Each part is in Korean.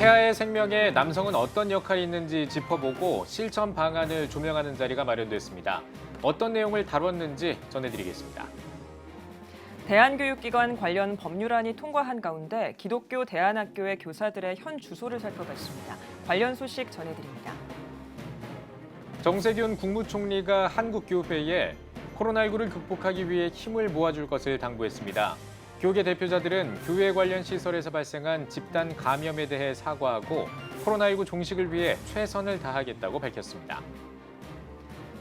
태아의 생명에 남성은 어떤 역할이 있는지 짚어보고 실천 방안을 조명하는 자리가 마련됐습니다. 어떤 내용을 다뤘는지 전해드리겠습니다. 대한교육기관 관련 법률안이 통과한 가운데 기독교 대안학교의 교사들의 현 주소를 살펴봤습니다. 관련 소식 전해드립니다. 정세균 국무총리가 한국교회에 코로나19를 극복하기 위해 힘을 모아줄 것을 당부했습니다. 교계 대표자들은 교회 관련 시설에서 발생한 집단 감염에 대해 사과하고 코로나19 종식을 위해 최선을 다하겠다고 밝혔습니다.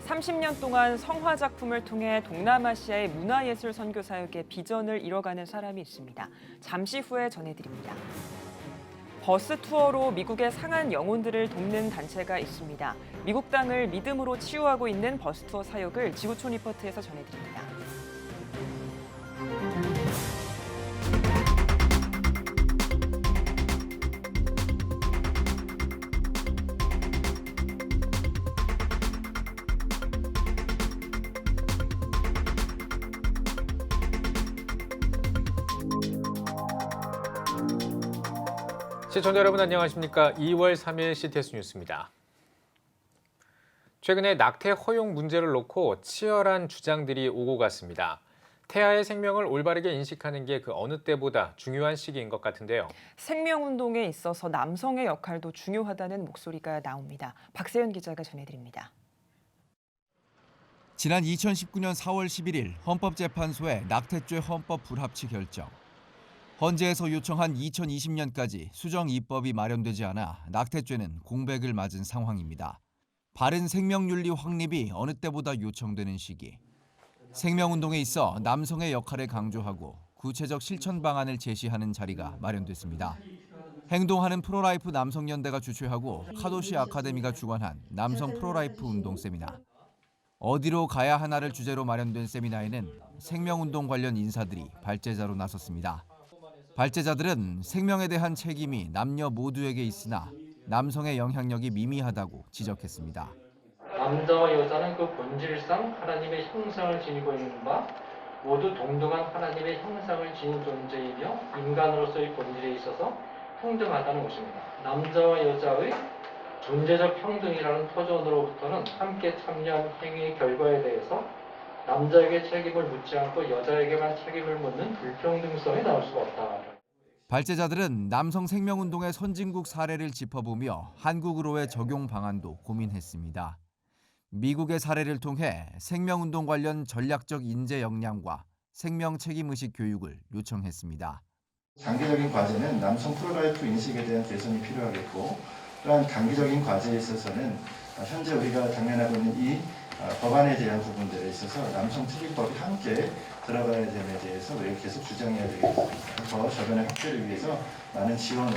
30년 동안 성화 작품을 통해 동남아시아의 문화예술 선교 사역의 비전을 이뤄가는 사람이 있습니다. 잠시 후에 전해드립니다. 버스 투어로 미국의 상한 영혼들을 돕는 단체가 있습니다. 미국 땅을 믿음으로 치유하고 있는 버스 투어 사역을 지구촌 리포트에서 전해드립니다. 시청자 여러분 안녕하십니까? 2월 3일 CTS 뉴스입니다. 최근에 낙태 허용 문제를 놓고 치열한 주장들이 오고 갔습니다. 태아의 생명을 올바르게 인식하는 게 그 어느 때보다 중요한 시기인 것 같은데요. 생명운동에 있어서 남성의 역할도 중요하다는 목소리가 나옵니다. 박세현 기자가 전해드립니다. 지난 2019년 4월 11일 헌법재판소의 낙태죄 헌법 불합치 결정. 헌재에서 요청한 2020년까지 수정 입법이 마련되지 않아 낙태죄는 공백을 맞은 상황입니다. 바른 생명윤리 확립이 어느 때보다 요청되는 시기. 생명운동에 있어 남성의 역할을 강조하고 구체적 실천 방안을 제시하는 자리가 마련됐습니다. 행동하는 프로라이프 남성연대가 주최하고 카도시 아카데미가 주관한 남성 프로라이프 운동 세미나. 어디로 가야 하나를 주제로 마련된 세미나에는 생명운동 관련 인사들이 발제자로 나섰습니다. 발제자들은 생명에 대한 책임이 남녀 모두에게 있으나 남성의 영향력이 미미하다고 지적했습니다. 남자와 여자는 그 본질상 하나님의 형상을 지니고 있는 바 모두 동등한 하나님의 형상을 지닌 존재이며 인간으로서의 본질에 있어서 평등하다는 것입니다. 남자와 여자의 존재적 평등이라는 터전으로부터는 함께 참여한 행위의 결과에 대해서 남자에게 책임을 묻지 않고 여자에게만 책임을 묻는 불평등성이 나올 수가 없다. 발제자들은 남성 생명운동의 선진국 사례를 짚어보며 한국으로의 적용 방안도 고민했습니다. 미국의 사례를 통해 생명운동 관련 전략적 인재 역량과 생명 책임의식 교육을 요청했습니다. 장기적인 과제는 남성 프로라이프 인식에 대한 개선이 필요하겠고 또한 단기적인 과제에 있어서는 현재 우리가 당면하고 있는 이 법안에 대한 부분들에 있어서 남성 특위법이 함께 들어가야 됨에 대해서 우리가 계속 주장해야 되겠습니다. 더 저변의 확대를 위해서 많은 지원을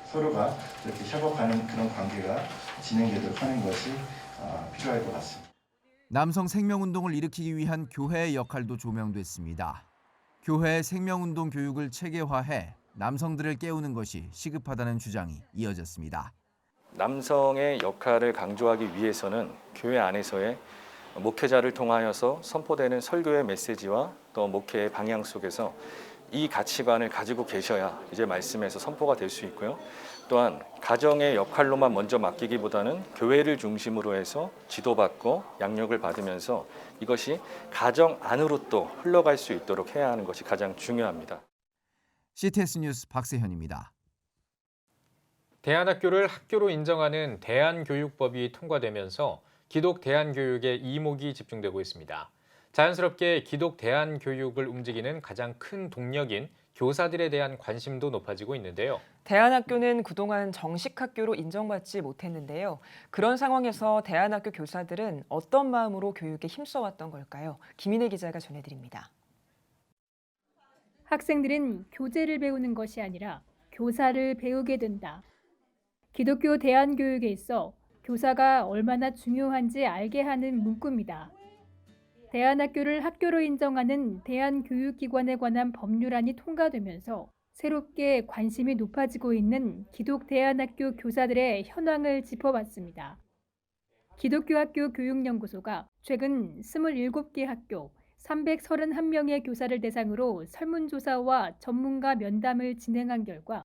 서로가 이렇게 협업하는 그런 관계가 진행되도록 하는 것이 필요할 것 같습니다. 남성 생명운동을 일으키기 위한 교회의 역할도 조명됐습니다. 교회의 생명운동 교육을 체계화해 남성들을 깨우는 것이 시급하다는 주장이 이어졌습니다. 남성의 역할을 강조하기 위해서는 교회 안에서의 목회자를 통하여서 선포되는 설교의 메시지와 또 목회의 방향 속에서 이 가치관을 가지고 계셔야 이제 말씀에서 선포가 될 수 있고요. 또한 가정의 역할로만 먼저 맡기기보다는 교회를 중심으로 해서 지도받고 양육을 받으면서 이것이 가정 안으로 또 흘러갈 수 있도록 해야 하는 것이 가장 중요합니다. CTS 뉴스 박세현입니다. 대안학교를 학교로 인정하는 대안교육법이 통과되면서 기독 대안교육에 이목이 집중되고 있습니다. 자연스럽게 기독 대안교육을 움직이는 가장 큰 동력인 교사들에 대한 관심도 높아지고 있는데요. 대안학교는 그동안 정식 학교로 인정받지 못했는데요. 그런 상황에서 대안학교 교사들은 어떤 마음으로 교육에 힘써왔던 걸까요? 김인혜 기자가 전해드립니다. 학생들은 교재를 배우는 것이 아니라 교사를 배우게 된다. 기독교 대안교육에 있어 교사가 얼마나 중요한지 알게 하는 문구입니다. 대안학교를 학교로 인정하는 대안교육기관에 관한 법률안이 통과되면서 새롭게 관심이 높아지고 있는 기독 대안학교 교사들의 현황을 짚어봤습니다. 기독교 학교 교육연구소가 최근 27개 학교 331명의 교사를 대상으로 설문조사와 전문가 면담을 진행한 결과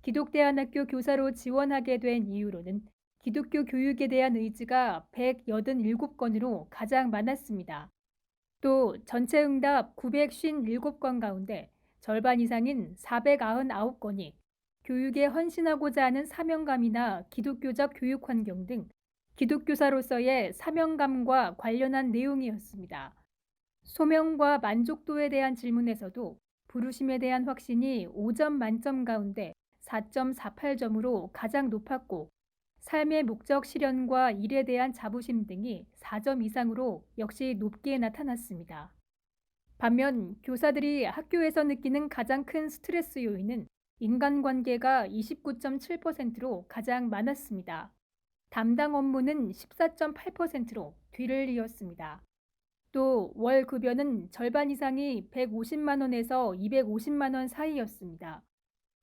기독대안학교 교사로 지원하게 된 이유로는 기독교 교육에 대한 의지가 187건으로 가장 많았습니다. 또 전체 응답 957건 가운데 절반 이상인 499건이 교육에 헌신하고자 하는 사명감이나 기독교적 교육 환경 등 기독교사로서의 사명감과 관련한 내용이었습니다. 소명과 만족도에 대한 질문에서도 부르심에 대한 확신이 5점 만점 가운데 4.48점으로 가장 높았고 삶의 목적 실현과 일에 대한 자부심 등이 4점 이상으로 역시 높게 나타났습니다. 반면 교사들이 학교에서 느끼는 가장 큰 스트레스 요인은 인간관계가 29.7%로 가장 많았습니다. 담당 업무는 14.8%로 뒤를 이었습니다. 또 월 급여는 절반 이상이 150만 원에서 250만 원 사이였습니다.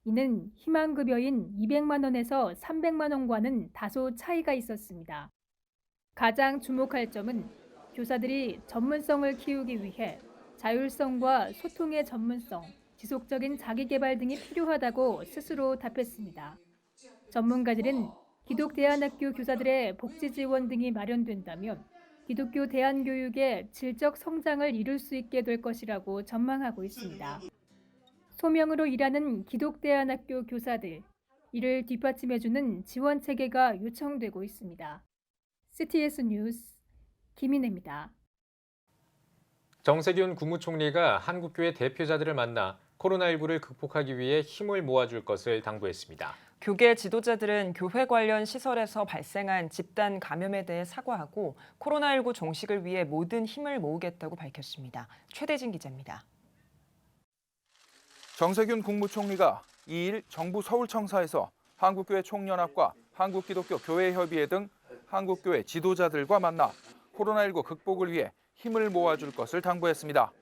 이는 희망급여인 200만 원에서 300만 원과는 다소 차이가 있었습니다. 가장 주목할 점은 교사들이 전문성을 키우기 위해 자율성과 소통의 전문성, 지속적인 자기개발 등이 필요하다고 스스로 답했습니다. 전문가들은 기독대안학교 교사들의 복지 지원 등이 마련된다면 기독교 대안교육의 질적 성장을 이룰 수 있게 될 것이라고 전망하고 있습니다. 소명으로 일하는 기독대안학교 교사들, 이를 뒷받침해주는 지원 체계가 요청되고 있습니다. CTS 뉴스 김인혜입니다. 정세균 국무총리가 한국교회 대표자들을 만나 코로나19를 극복하기 위해 힘을 모아줄 것을 당부했습니다. 교계 지도자들은 교회 관련 시설에서 발생한 집단 감염에 대해 사과하고 코로나19 종식을 위해 모든 힘을 모으겠다고 밝혔습니다. 최대진 기자입니다. 정세균 국무총리가 2일 정부 서울청사에서 한국교회 총연합과 한국기독교교회협의회 등 한국교회 지도자들과 만나 코로나19 극복을 위해 힘을 모아줄 것을 당부했습니다.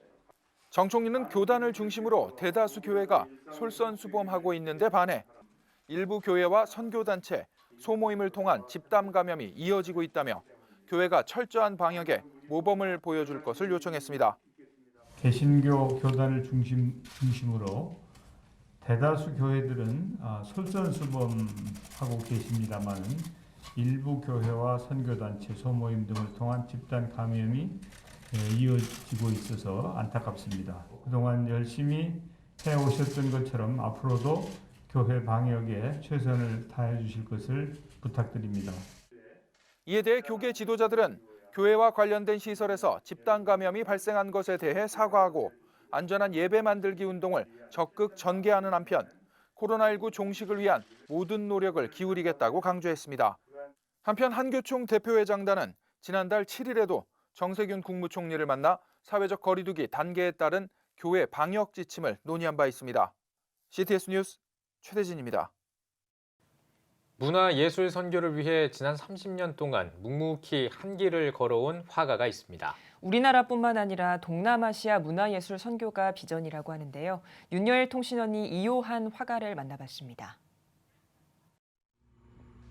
정 총리는 교단을 중심으로 대다수 교회가 솔선수범하고 있는데 반해 일부 교회와 선교단체, 소모임을 통한 집단 감염이 이어지고 있다며 교회가 철저한 방역에 모범을 보여줄 것을 요청했습니다. 개신교 교단을 중심으로 대다수 교회들은 솔선수범하고 계십니다만 일부 교회와 선교단체, 소모임 등을 통한 집단 감염이 이어지고 있어서 안타깝습니다. 그동안 열심히 해오셨던 것처럼 앞으로도 교회 방역에 최선을 다해 주실 것을 부탁드립니다. 이에 대해 교계 지도자들은 교회와 관련된 시설에서 집단 감염이 발생한 것에 대해 사과하고 안전한 예배 만들기 운동을 적극 전개하는 한편 코로나19 종식을 위한 모든 노력을 기울이겠다고 강조했습니다. 한편 한교총 대표회장단은 지난달 7일에도 정세균 국무총리를 만나 사회적 거리두기 단계에 따른 교회 방역 지침을 논의한 바 있습니다. CTS 뉴스 최대진입니다. 문화예술 선교를 위해 지난 30년 동안 묵묵히 한 길을 걸어온 화가가 있습니다. 우리나라뿐만 아니라 동남아시아 문화예술 선교가 비전이라고 하는데요. 윤여일 통신원이 이요한 화가를 만나봤습니다.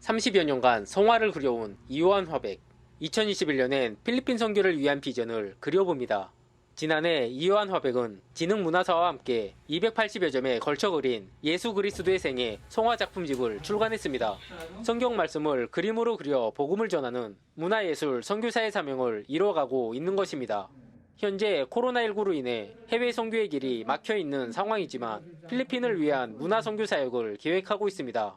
30여 년간 성화를 그려온 이요한 화백. 2021년엔 필리핀 선교를 위한 비전을 그려봅니다. 지난해 이요한 화백은 진흥문화사와 함께 280여 점에 걸쳐 그린 예수 그리스도의 생애 성화 작품집을 출간했습니다. 성경 말씀을 그림으로 그려 복음을 전하는 문화예술 선교사의 사명을 이뤄가고 있는 것입니다. 현재 코로나19로 인해 해외 선교의 길이 막혀 있는 상황이지만 필리핀을 위한 문화 선교 사역을 계획하고 있습니다.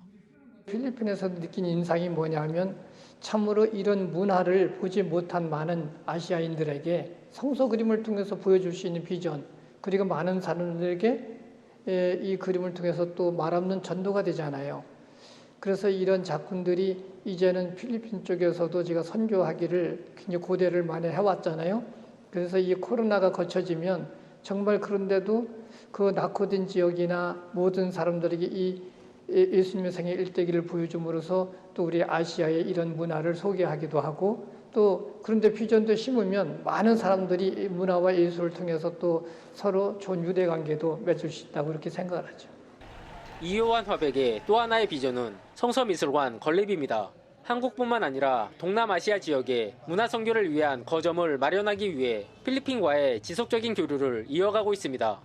필리핀에서 느낀 인상이 뭐냐면 참으로 이런 문화를 보지 못한 많은 아시아인들에게 성서 그림을 통해서 보여줄 수 있는 비전, 그리고 많은 사람들에게 이 그림을 통해서 또 말없는 전도가 되잖아요. 그래서 이런 작품들이 이제는 필리핀 쪽에서도 제가 선교하기를 굉장히 고대를 많이 해왔잖아요. 그래서 이 코로나가 거쳐지면 정말 그런데도 그 낙후된 지역이나 모든 사람들에게 이 예수님의 생애 일대기를 보여줌으로써 또 우리 아시아의 이런 문화를 소개하기도 하고 또 그런데 비전도 심으면 많은 사람들이 문화와 예술을 통해서 또 서로 좋은 유대관계도 맺을 수 있다고 이렇게 생각을 하죠. 이요한 화백의 또 하나의 비전은 성서미술관 건립입니다. 한국뿐만 아니라 동남아시아 지역에 문화 선교를 위한 거점을 마련하기 위해 필리핀과의 지속적인 교류를 이어가고 있습니다.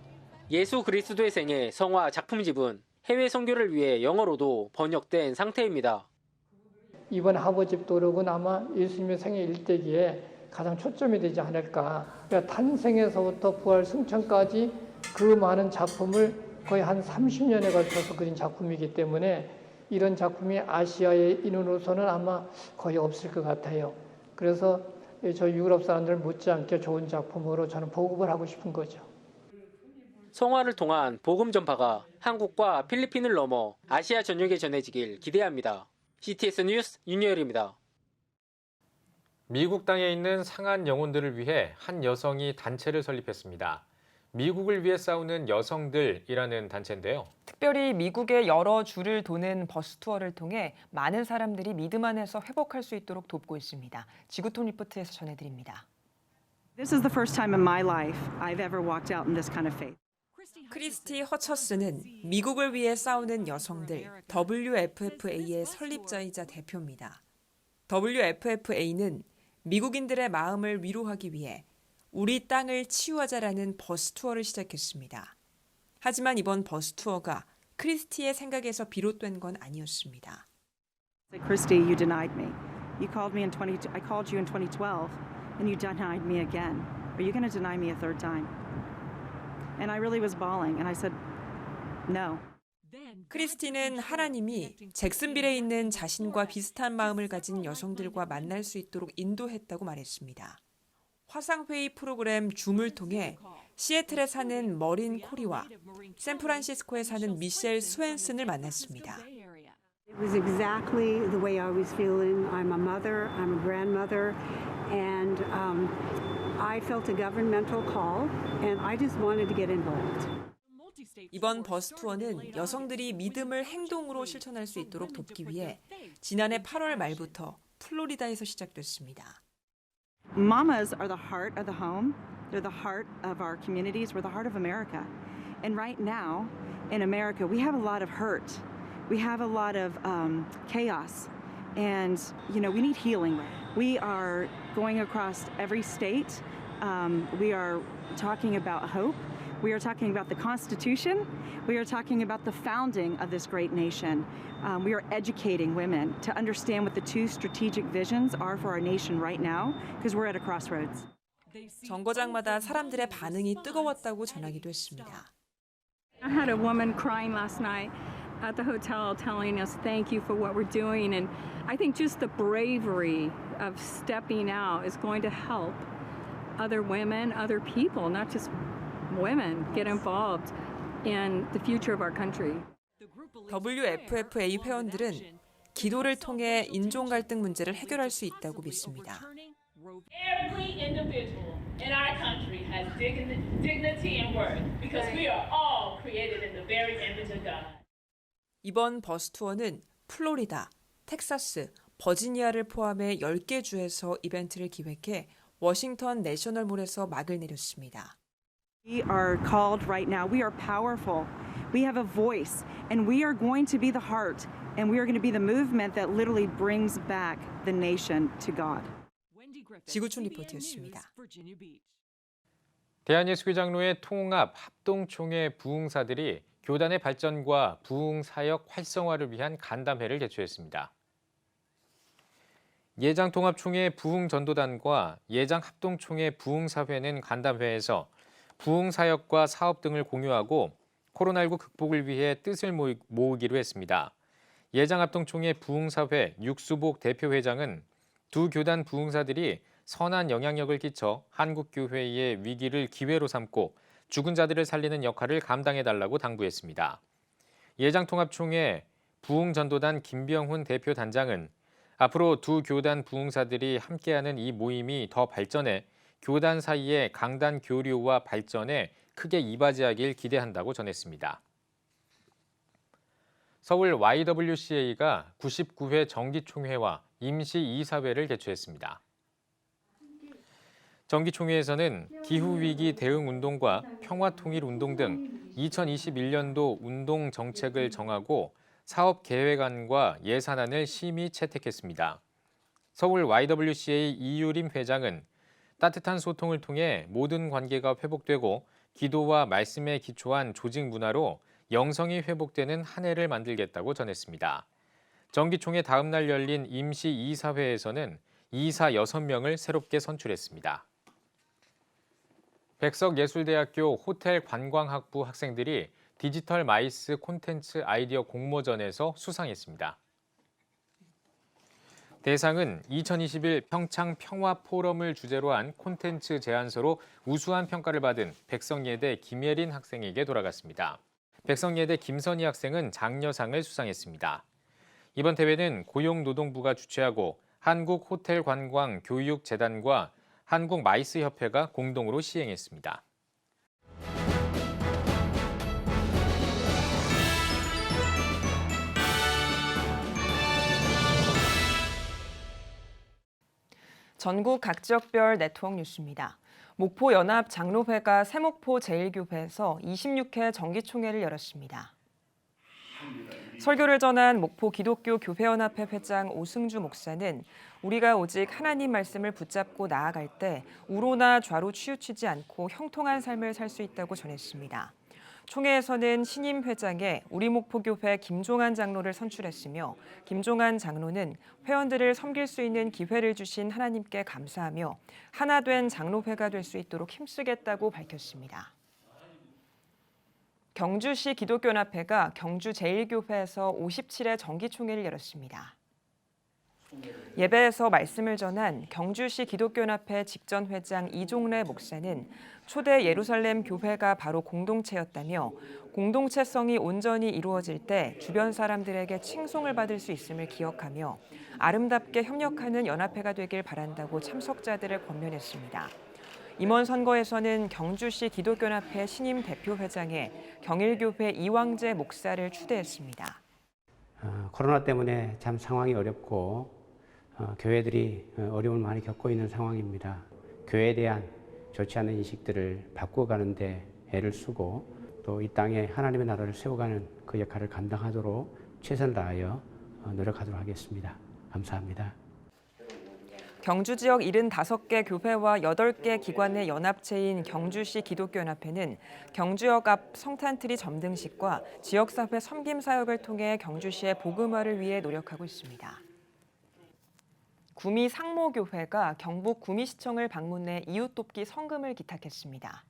예수 그리스도의 생애 성화 작품집은 해외 선교를 위해 영어로도 번역된 상태입니다. 이번 하버집도 그러고 아마 예수님의 생애 일대기에 가장 초점이 되지 않을까. 그러니까 탄생에서부터 부활 승천까지 그 많은 작품을 거의 한 30년에 걸쳐서 그린 작품이기 때문에 이런 작품이 아시아의 인으로서는 아마 거의 없을 것 같아요. 그래서 저희 유럽 사람들 못지않게 좋은 작품으로 저는 보급을 하고 싶은 거죠. 성화를 통한 복음 전파가 한국과 필리핀을 넘어 아시아 전역에 전해지길 기대합니다. CTS 뉴스 윤여열입니다. 미국 땅에 있는 상한 영혼들을 위해 한 여성이 단체를 설립했습니다. 미국을 위해 싸우는 여성들이라는 단체인데요. 특별히 미국의 여러 주를 도는 버스 투어를 통해 많은 사람들이 믿음 안에서 회복할 수 있도록 돕고 있습니다. 지구촌 리포트에서 전해드립니다. This is the first time in my life I've ever walked out in this kind of faith. 크리스티 허처스는 미국을 위해 싸우는 여성들 WFFA의 설립자이자 대표입니다. WFFA는 미국인들의 마음을 위로하기 위해 우리 땅을 치유하자라는 버스 투어를 시작했습니다. 하지만 이번 버스 투어가 크리스티의 생각에서 비롯된 건 아니었습니다. Christy, you denied me. I called you in 2012 and you denied me again. Are you going to deny me a third time? And I really was bawling and I said, no. 크리스티는 하나님이 잭슨빌에 있는 자신과 비슷한 마음을 가진 여성들과 만날 수 있도록 인도했다고 말했습니다. 화상회의 프로그램 줌을 통해 시애틀에 사는 머린 코리와 샌프란시스코에 사는 미셸 스웬슨을 만났습니다. It was exactly the way I was feeling. I'm a mother, I'm a grandmother, and I felt a governmental call, and I just wanted to get involved. 이번 버스 투어는 여성들이 믿음을 행동으로 실천할 수 있도록 돕기 위해 지난해 8월 말부터 플로리다에서 시작됐습니다. Mamas are the heart of the home. They're the heart of our communities. We're the heart of America. And right now, in America, we have a lot of hurt. We have a lot of chaos. And, we need healing. We are going across every state. We are talking about hope. We are talking about the Constitution. We are talking about the founding of this great nation. We are educating women to understand what the two strategic visions are for our nation right now, because we're at a crossroads. 정거장마다 사람들의 반응이 뜨거웠다고 전하기도 했습니다. I had a woman crying last night at the hotel telling us thank you for what we're doing, and I think just the bravery of stepping out is going to help other women, other people, not just women, get involved in the future of our country. WFFA 회원들은 기도를 통해 인종 갈등 문제를 해결할 수 있다고 믿습니다. Every individual in our country has dignity and worth because we are all created in the very image of God. 이번 버스 투어는 플로리다, 텍사스, 버지니아를 포함해 10개 주에서 이벤트를 기획해 워싱턴 내셔널몰에서 막을 내렸습니다. We are called right now. We are powerful. We have a voice, and we are going to be the heart, and we are going to be the movement that literally brings back the nation to God. 지구촌 리포트였습니다. 대한예수교 장로의 통합 합동총회 부흥사들이 교단의 발전과 부흥사역 활성화를 위한 간담회를 개최했습니다. 예장통합총회 부흥전도단과 예장합동총회 부흥사회는 간담회에서 부흥사역과 사업 등을 공유하고 코로나19 극복을 위해 뜻을 모으기로 했습니다. 예장합동총회 부흥사회 육수복 대표회장은 두 교단 부흥사들이 선한 영향력을 끼쳐 한국교회의 위기를 기회로 삼고 죽은 자들을 살리는 역할을 감당해달라고 당부했습니다. 예장통합총회 부흥전도단 김병훈 대표단장은 앞으로 두 교단 부흥사들이 함께하는 이 모임이 더 발전해 교단 사이의 강단 교류와 발전에 크게 이바지하길 기대한다고 전했습니다. 서울 YWCA가 99회 정기총회와 임시이사회를 개최했습니다. 정기총회에서는 기후위기 대응운동과 평화통일운동 등 2021년도 운동 정책을 정하고 사업계획안과 예산안을 심의 채택했습니다. 서울 YWCA 이유림 회장은 따뜻한 소통을 통해 모든 관계가 회복되고 기도와 말씀에 기초한 조직 문화로 영성이 회복되는 한 해를 만들겠다고 전했습니다. 정기총회 다음 날 열린 임시 이사회에서는 이사 6명을 새롭게 선출했습니다. 백석예술대학교 호텔관광학부 학생들이 디지털 마이스 콘텐츠 아이디어 공모전에서 수상했습니다. 대상은 2021 평창 평화포럼을 주제로 한 콘텐츠 제안서로 우수한 평가를 받은 백석예대 김예린 학생에게 돌아갔습니다. 백석예대 김선희 학생은 장려상을 수상했습니다. 이번 대회는 고용노동부가 주최하고 한국호텔관광교육재단과 한국마이스협회가 공동으로 시행했습니다. 전국 각 지역별 네트워크 뉴스입니다. 목포 연합 장로회가 세목포 제1교회에서 26회 정기총회를 열었습니다. 설교를 전한 목포 기독교 교회연합회 회장 오승주 목사는 우리가 오직 하나님 말씀을 붙잡고 나아갈 때 우로나 좌로 치우치지 않고 형통한 삶을 살 수 있다고 전했습니다. 총회에서는 신임 회장에 우리 목포교회 김종한 장로를 선출했으며 김종한 장로는 회원들을 섬길 수 있는 기회를 주신 하나님께 감사하며 하나 된 장로회가 될 수 있도록 힘쓰겠다고 밝혔습니다. 경주시 기독교연합회가 경주 제1교회에서 57회 정기총회를 열었습니다. 예배에서 말씀을 전한 경주시 기독교연합회 직전회장 이종래 목사는 초대 예루살렘 교회가 바로 공동체였다며 공동체성이 온전히 이루어질 때 주변 사람들에게 칭송을 받을 수 있음을 기억하며 아름답게 협력하는 연합회가 되길 바란다고 참석자들을 권면했습니다. 임원 선거에서는 경주시 기독교연합회 신임 대표회장에 경일교회 이왕재 목사를 추대했습니다. 코로나 때문에 참 상황이 어렵고 교회들이 어려움을 많이 겪고 있는 상황입니다. 교회에 대한 좋지 않은 인식들을 바꿔가는 데 애를 쓰고 또 이 땅에 하나님의 나라를 세워가는 그 역할을 감당하도록 최선을 다하여 노력하도록 하겠습니다. 감사합니다. 경주 지역 75개 교회와 8개 기관의 연합체인 경주시 기독교연합회는 경주역 앞 성탄트리 점등식과 지역사회 섬김 사역을 통해 경주시의 복음화를 위해 노력하고 있습니다. 구미 상모교회가 경북 구미시청을 방문해 이웃돕기 성금을 기탁했습니다.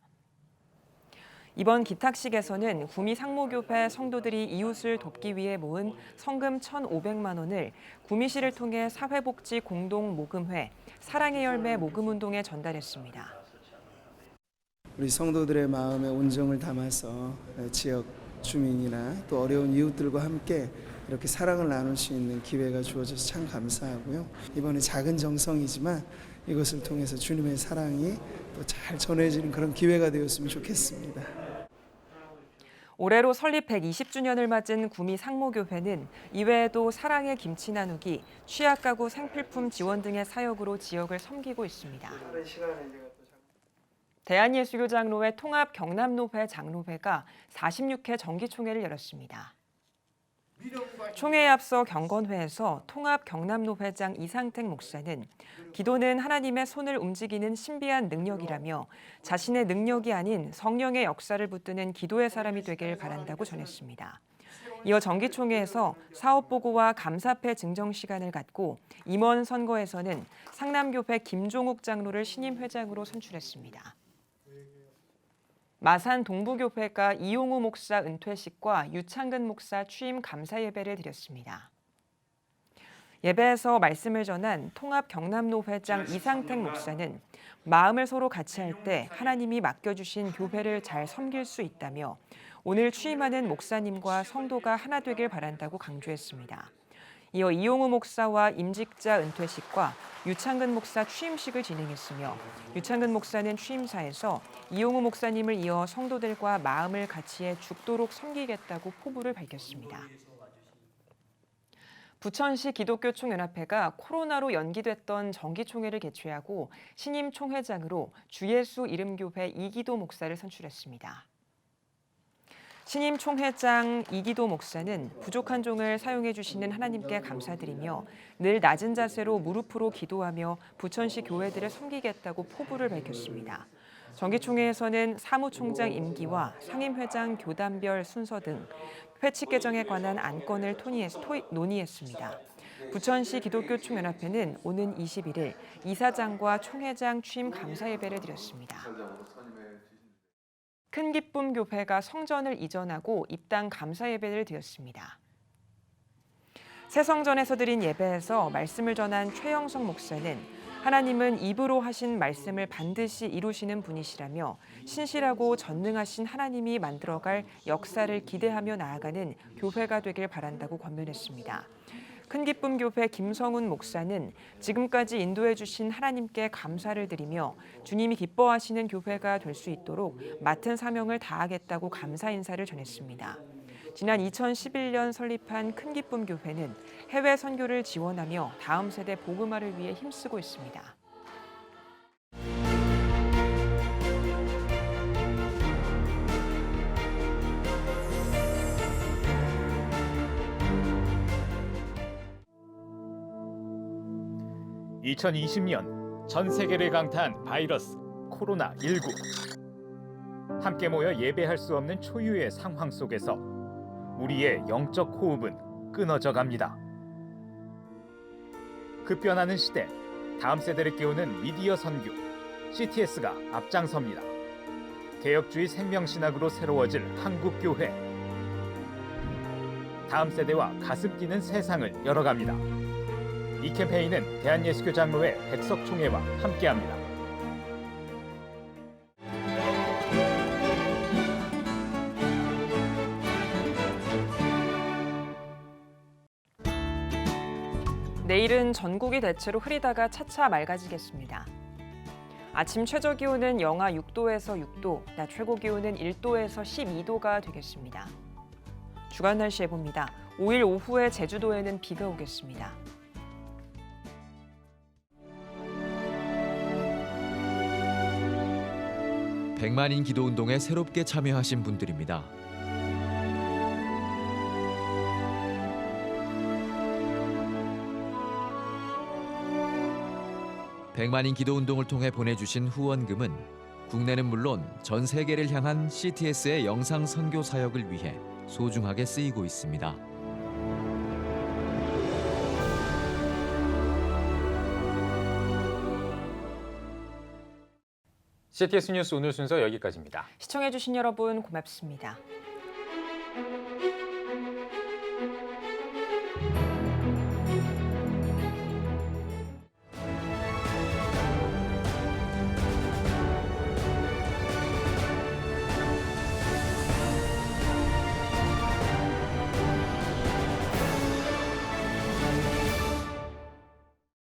이번 기탁식에서는 구미 상모교회 성도들이 이웃을 돕기 위해 모은 성금 1,500만 원을 구미시를 통해 사회복지 공동 모금회 사랑의 열매 모금운동에 전달했습니다. 우리 성도들의 마음에 온정을 담아서 지역 주민이나 또 어려운 이웃들과 함께 이렇게 사랑을 나눌 수 있는 기회가 주어져서 참 감사하고요. 이번에 작은 정성이지만 이것을 통해서 주님의 사랑이 또 잘 전해지는 그런 기회가 되었으면 좋겠습니다. 올해로 설립 120주년을 맞은 구미 상모교회는 이외에도 사랑의 김치 나누기, 취약가구 생필품 지원 등의 사역으로 지역을 섬기고 있습니다. 대한예수교 장로회 통합 경남노회 장로회가 46회 정기총회를 열었습니다. 총회에 앞서 경건회에서 통합 경남노회장 이상택 목사는 기도는 하나님의 손을 움직이는 신비한 능력이라며 자신의 능력이 아닌 성령의 역사를 붙드는 기도의 사람이 되길 바란다고 전했습니다. 이어 정기총회에서 사업보고와 감사패 증정 시간을 갖고 임원 선거에서는 상남교회 김종욱 장로를 신임 회장으로 선출했습니다. 마산 동부교회가 이용우 목사 은퇴식과 유창근 목사 취임 감사 예배를 드렸습니다. 예배에서 말씀을 전한 통합 경남노회장 이상택 목사는 마음을 서로 같이 할 때 하나님이 맡겨주신 교회를 잘 섬길 수 있다며 오늘 취임하는 목사님과 성도가 하나 되길 바란다고 강조했습니다. 이어 이용우 목사와 임직자 은퇴식과 유창근 목사 취임식을 진행했으며 유창근 목사는 취임사에서 이용우 목사님을 이어 성도들과 마음을 같이해 죽도록 섬기겠다고 포부를 밝혔습니다. 부천시 기독교총연합회가 코로나로 연기됐던 정기총회를 개최하고 신임 총회장으로 주예수 이름교회 이기도 목사를 선출했습니다. 신임 총회장 이기도 목사는 부족한 종을 사용해 주시는 하나님께 감사드리며 늘 낮은 자세로 무릎으로 기도하며 부천시 교회들을 섬기겠다고 포부를 밝혔습니다. 정기총회에서는 사무총장 임기와 상임회장 교단별 순서 등 회칙 개정에 관한 안건을 논의했습니다. 부천시 기독교총연합회는 오는 21일 이사장과 총회장 취임 감사 예배를 드렸습니다. 큰 기쁨 교회가 성전을 이전하고 입당 감사 예배를 드렸습니다. 새성전에서 드린 예배에서 말씀을 전한 최영석 목사는 하나님은 입으로 하신 말씀을 반드시 이루시는 분이시라며 신실하고 전능하신 하나님이 만들어갈 역사를 기대하며 나아가는 교회가 되길 바란다고 권면했습니다. 큰 기쁨 교회 김성훈 목사는 지금까지 인도해 주신 하나님께 감사를 드리며 주님이 기뻐하시는 교회가 될 수 있도록 맡은 사명을 다하겠다고 감사 인사를 전했습니다. 지난 2011년 설립한 큰 기쁨 교회는 해외 선교를 지원하며 다음 세대 복음화를 위해 힘쓰고 있습니다. (2020년) 전 세계를 강타한 바이러스 코로나19. 함께 모여 예배할 수 없는 초유의 상황 속에서 우리의 영적 호흡은 끊어져 갑니다. 급변하는 시대, 다음 세대를 깨우는 미디어 선교, CTS가 앞장섭니다. 개혁주의 생명신학으로 새로워질 한국교회. 다음 세대와 가슴 뛰는 세상을 열어갑니다. 이 캠페인은 대한예수교장로회 백석총회와 함께합니다. 내일은 전국이 대체로 흐리다가 차차 맑아지겠습니다. 아침 최저기온은 영하 6도에서 6도, 낮 최고기온은 1도에서 12도가 되겠습니다. 주간 날씨 해봅니다. 5일 오후에 제주도에는 비가 오겠습니다. 백만인 기도운동에 새롭게 참여하신 분들입니다. 백만인 기도운동을 통해 보내주신 후원금은 국내는 물론 전 세계를 향한 CTS의 영상 선교 사역을 위해 소중하게 쓰이고 있습니다. CTS 뉴스 오늘 순서 여기까지입니다. 시청해주신 여러분 고맙습니다.